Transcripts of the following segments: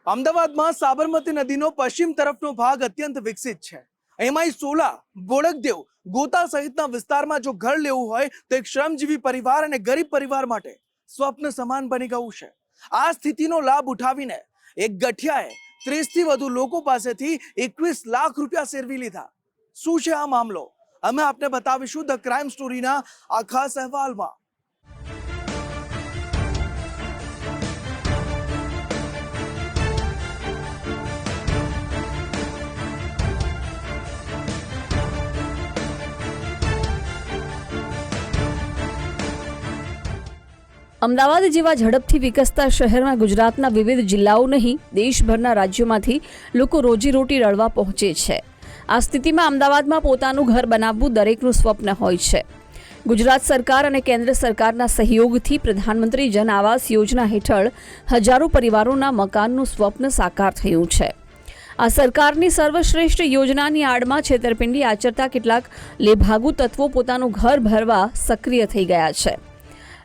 અમદાવાદમાં સાબરમતી નદીનો પશ્ચિમ તરફનો ભાગ અત્યંત વિકસિત છે। એમાંય સોલા, બોડકદેવ, ગોતા સહિતના વિસ્તારમાં જો ઘર લેવું હોય તો એક શ્રમજીવી પરિવાર અને ગરીબ પરિવાર માટે સ્વપ્ન સમાન બની ગયું છે। આ સ્થિતિનો લાભ ઉઠાવીને એક ગઠિયાએ 30 થી વધુ લોકો પાસેથી 21 લાખ રૂપિયા સેરવી લીધા। શું છે આ મામલો? અમે આપને બતાવીશું ધ ક્રાઇમ સ્ટોરીના આ ખાસ અહેવાલમાં। અમદાવાદ જેવા ઝડપથી વિકસતા શહેરમાં ગુજરાતના વિવિધ જિલ્લાઓ નહીં દેશભરના રાજ્યોમાંથી લોકો રોજીરોટી રળવા પહોંચે છે। આ સ્થિતિમાં અમદાવાદમાં પોતાનું ઘર બનાવવું દરેકનું સ્વપ્ન હોય છે। ગુજરાત સરકાર અને કેન્દ્ર સરકારના સહયોગથી પ્રધાનમંત્રી જન આવાસ યોજના હેઠળ હજારો પરિવારોના મકાનનું સ્વપ્ન સાકાર થયું છે। આ સરકારની સર્વશ્રેષ્ઠ યોજનાની આડમાં છેતરપિંડી આચરતા કેટલાક લેભાગુ તત્વો પોતાનું ઘર ભરવા સક્રિય થઈ ગયા છે।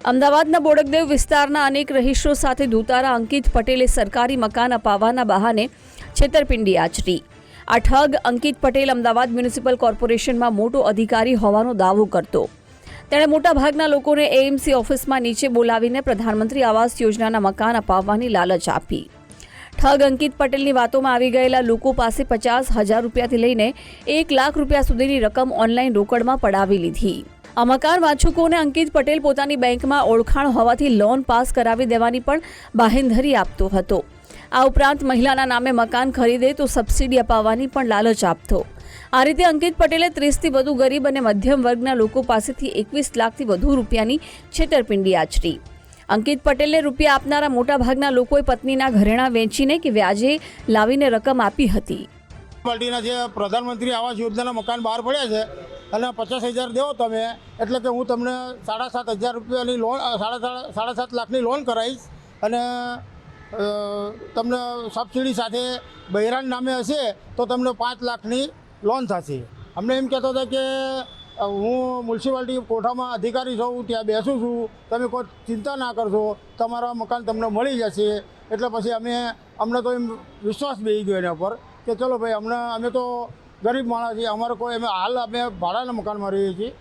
અમદાવાદના બોડકદેવ વિસ્તારના અનેક રહીશો સાથે દૂતારા અંકિત પટેલે સરકારી મકાન અપાવવાના બહાને છેતરપિંડી આચરી। આ ઠગ અંકિત પટેલ અમદાવાદ મ્યુનિસિપલ કોર્પોરેશનમાં મોટો અધિકારી હોવાનો દાવો કરતો। તેણે મોટાભાગના લોકોને એએમસી ઓફિસમાં નીચે બોલાવીને પ્રધાનમંત્રી આવાસ યોજનાના મકાન અપાવવાની લાલચ આપી। ઠગ અંકિત પટેલની વાતોમાં આવી ગયેલા લોકો પાસે 50,000 રૂપિયાથી લઈને 1 લાખ રૂપિયા સુધીની રકમ ઓનલાઈન રોકડમાં પડાવી લીધી। આ મકાન વાંચુકોને અંકિત પટેલ પોતાની બેંકમાં ઓળખાણ હોવાથી લોન પાસ કરાવી દેવાની પણ બાહેંધરી આપતો હતો। આ ઉપરાંત મહિલાના નામે મકાન ખરીદે તો સબસિડી અપાવવાની પણ લાલચ આપતો। આ રીતે અંકિત પટેલે 30 થી વધુ ગરીબ અને મધ્યમ વર્ગના લોકો પાસેથી 21 લાખથી વધુ રૂપિયાની છેતરપિંડી આચરી। અંકિત પટેલને રૂપિયા આપનારા મોટાભાગના લોકોએ પત્નીના ઘરેણાં વેચીને કે વ્યાજે લાવીને રકમ આપી હતી। પાર્ટીના જે પ્રધાનમંત્રી આવાસ યોજનાના મકાન બહાર પડ્યા છે અને 50,000 દેવો તમે એટલે કે હું તમને 7,500 રૂપિયાની લોન 7.5 લાખની લોન કરાવીશ અને તમને સબસિડી સાથે બૈરાન નામે હશે તો તમને 5 લાખની લોન થશે। અમને એમ કહેતો હતો કે હું મ્યુનિસિપાલિટી કોઠામાં અધિકારી છું, ત્યાં બેસું છું, તમે કોઈ ચિંતા ના કરશો, તમારા મકાન તમને મળી જશે। એટલે પછી અમને તો એમ વિશ્વાસ બેસી ગયો એના પર કે ચલો ભાઈ અમે તો ગરીબ માણસ છીએ, અમારે કોઈ હાલ અમે ભાડાના મકાનમાં રહીએ છીએ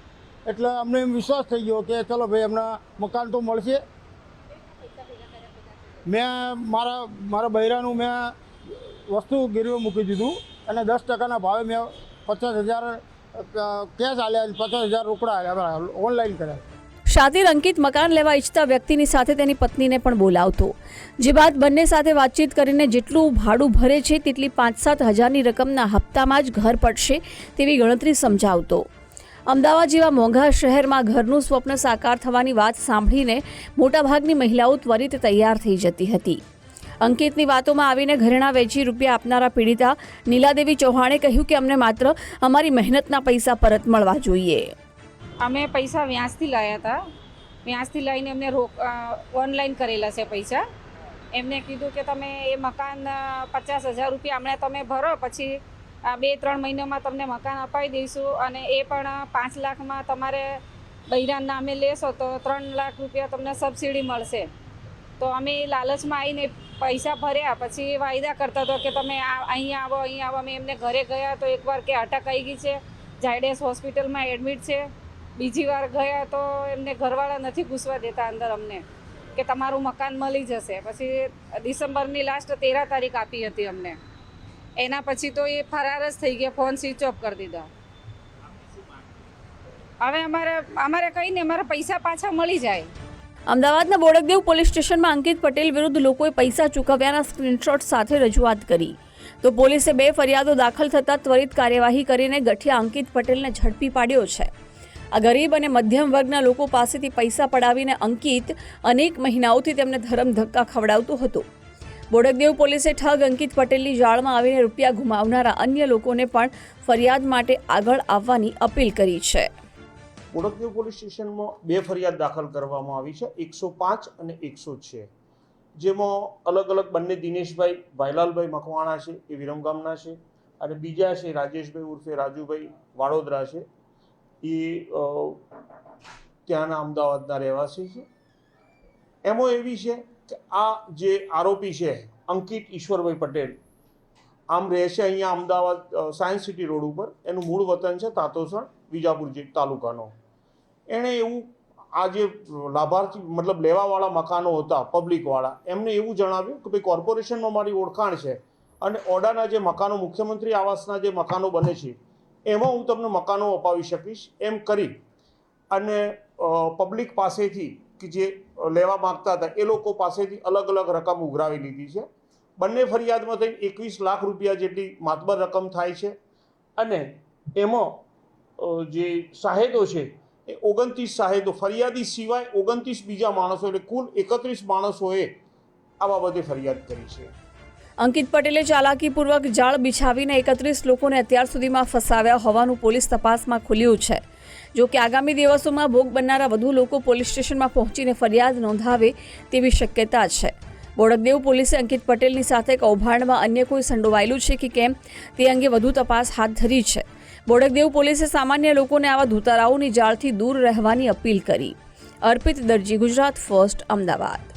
એટલે અમને એમ વિશ્વાસ થઈ ગયો કે ચલો ભાઈ અમને મકાન તો મળશે। મેં મારા બૈરાનું મેં વસ્તુ ગીરવે મૂકી દીધું અને 10% ભાવે મેં 50,000 કેશ આલ્યા, 50,000 રોકડા આલ્યા, ઓનલાઈન કર્યા। શાતિર અંકિત મકાન લેવા ઈચ્છતા વ્યક્તિની સાથે તેની પત્નીને પણ બોલાવતો, જે બાદ બંને સાથે વાતચીત કરીને જેટલું ભાડું ભરે છે તેટલી 5-7 હજારની રકમના હપ્તામાં જ ઘર પડશે તેવી ગણતરી સમજાવતો। અમદાવાદ જેવા મોંઘા શહેરમાં ઘરનું સ્વપ્ન સાકાર થવાની વાત સાંભળીને મોટાભાગની મહિલાઓ ત્વરિત તૈયાર થઈ જતી હતી। અંકિતની વાતોમાં આવીને ઘરેણાં વેચી રૂપિયા આપનારા પીડિતા નીલાદેવી ચૌહાણે કહ્યું કે અમને માત્ર અમારી મહેનતના પૈસા પરત મળવા જોઈએ। અમે પૈસા વ્યાજથી લાવ્યા હતા, વ્યાજથી લઈને એમને ઓનલાઈન કરેલા છે પૈસા। એમને કીધું કે તમે એ મકાન 50,000 રૂપિયા હમણાં તમે ભરો, પછી 2-3 મહિનામાં તમને મકાન અપાવી દઈશું અને એ પણ 5 લાખમાં તમારે બૈરાન નામે લેશો તો 3 લાખ રૂપિયા તમને સબસિડી મળશે। તો અમે લાલચમાં આવીને પૈસા ભર્યા, પછી એ વાયદા કરતા હતો કે તમે અહીં આવો અહીં આવો। અમે એમને ઘરે ગયા તો એકવાર કે અટક આવી ગઈ છે, ઝાયડસ હોસ્પિટલમાં એડમિટ છે। બીજી વાર ગયા તો એમને ઘરવાળા નથી ઘૂસવા દેતા અંદર અમને કે તમારું મકાન મળી જશે। પછી ડિસેમ્બરની લાસ્ટ 13 તારીખ આપી હતી અમને, એના પછી તો એ ફરાર જ થઈ ગયા, ફોન સ્વિચ ઓફ કરી દીધા। હવે અમારે કંઈ નહીં, અમારા પૈસા પાછા મળી જાય। અમદાવાદના બોડકદેવ પોલીસ સ્ટેશનમાં અંકિત પટેલ વિરુદ્ધ લોકોએ પૈસા ચૂકવ્યાના સ્ક્રીનશોટ સાથે રજૂઆત કરી તો પોલીસે 2 ફરિયાદો દાખલ થતાં ત્વરિત કાર્યવાહી કરીને ગઠિયા અંકિત પટેલને ઝડપી પાડ્યો છે। આ ગરીબ અને મધ્યમ વર્ગના લોકો પાસેથી પૈસા પડાવીને અંકિત અનેક મહિનાઓથી તેમને ધરમ ધક્કા ખવડાવતો હતો। બોડકદેવ પોલીસે ઠગ અંકિત પટેલની જાળમાં આવીને રૂપિયા ગુમાવનારા અન્ય લોકોને પણ ફરિયાદ માટે આગળ આવવાની અપીલ કરી છે। બોડકદેવ પોલીસ સ્ટેશનમાં 2 ફરિયાદ દાખલ કરવામાં આવી છે, 105 અને 106, જેમાં અલગ અલગ બંને દિનેશભાઈ ભાઈલાલભાઈ મકવાણા છે, એ વિરમગામના છે, અને બીજા છે રાજેશભાઈ ઉર્ફે રાજુભાઈ વાડોદરા છે, એ ત્યાંના અમદાવાદના રહેવાસી છે। એમાં એવી છે કે આ જે આરોપી છે અંકિત ઈશ્વરભાઈ પટેલ આમ રહે છે અહીંયા અમદાવાદ સાયન્સ સિટી રોડ ઉપર. એનું મૂળ વતન છે તાતોસણ, વિજાપુર તાલુકાનો. એણે એવું આ જે લાભાર્થી મતલબ લેવાવાળા મકાનો હતા પબ્લિકવાળા, એમને એવું જણાવ્યું કે ભાઈ કોર્પોરેશનમાં મારી ઓળખાણ છે અને ઓડાના જે મકાનો મુખ્યમંત્રી આવાસના જે મકાનો બને છે એમાં હું તમને મકાનો અપાવી શકીશ એમ કરી અને પબ્લિક પાસેથી કે જે લેવા માગતા હતા એ લોકો પાસેથી અલગ અલગ રકમ ઉઘરાવી લીધી છે. બંને ફરિયાદમાં થઈને 21 લાખ રૂપિયા જેટલી માતબર રકમ થાય છે અને એમાં જે સાહેદો છે એ 29 સાહેદો, ફરિયાદી સિવાય 29 બીજા માણસો, એટલે કુલ 31 માણસોએ આ બાબતે ફરિયાદ કરી છે. અંકિત પટેલે ચાલાકીપૂર્વક જાળ બિછાવીને 31 લોકોને અત્યાર સુધીમાં ફસાવ્યા હોવાનું પોલીસ તપાસમાં ખુલ્યું છે. જો કે આગામી દિવસોમાં ભોગ બનનારા વધુ લોકો પોલીસ સ્ટેશનમાં પહોંચીને ફરિયાદ નોંધાવે તેવી શક્યતા છે. બોડકદેવ પોલીસે અંકિત પટેલની સાથે કૌભાંડમાં અન્ય કોઈ સંડોવાયેલું છે કે કેમ તે અંગે વધુ તપાસ હાથ ધરી છે. બોડકદેવ પોલીસે સામાન્ય લોકોને આવા ધૂતારાઓની જાળથી દૂર રહેવાની અપીલ કરી. અર્પિત દરજી, ગુજરાત ફર્સ્ટ, અમદાવાદ.